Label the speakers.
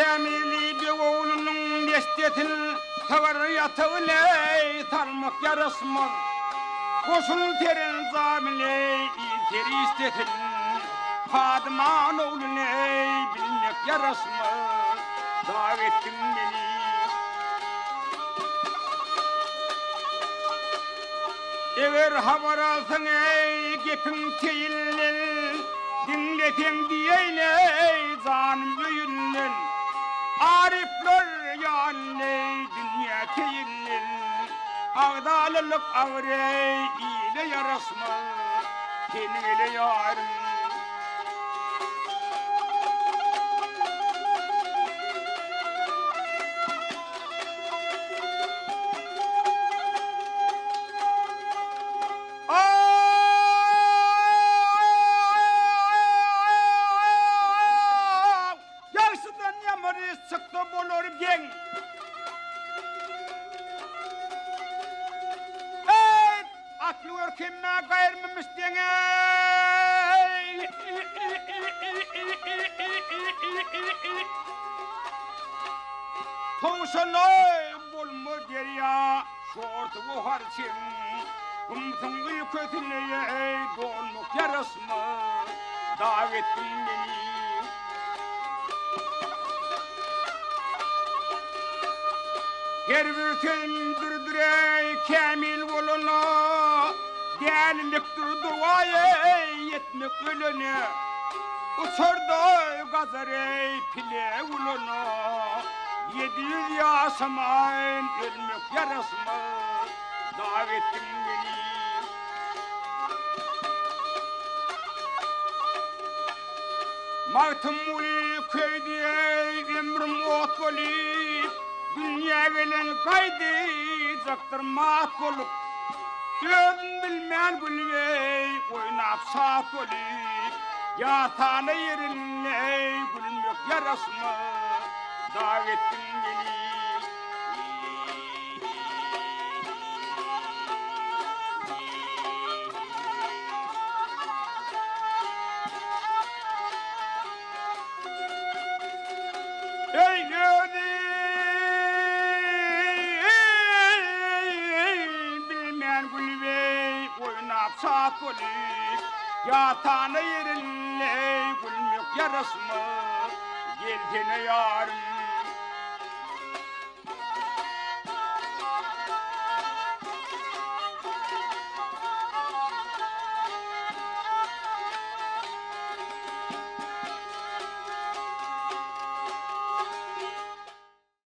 Speaker 1: Kamili bir oğlunun destetin tavır yatağıley tarmak yarasmaz. Koşun terin zamiley teri istetin Fadıman oğluney bilmek yarasmaz. Davettin beni eğer haber alsın ey gepin teyillin dinletin diyeyley zanım öyünlün arifler yanley dünya teyillin ağdalılık ağrey ile yarasma kenile yarım. Kimna gayrimmiştine Tavşanay bulma derya şortu bu harçın Kumsun gül kötülüye dolmak yarasma davettin beni Her bir köyün dürdüre kamil olana Deliliktir duaya yetmek ölene Uçurdu gazarey pile uluna 700 yaşamayın ölmek yarasma davettin beni Martımul köyde ömrüm ot olup Dünya gelen kaydı zaktırmak olup Gözüm bilmeyen gülmey oynap saat olup Yatağına yerinley gülmek yarasma davettin beni Ey gözüm saat olup yatağına yerinley gülmek yarasma geldiğine yarım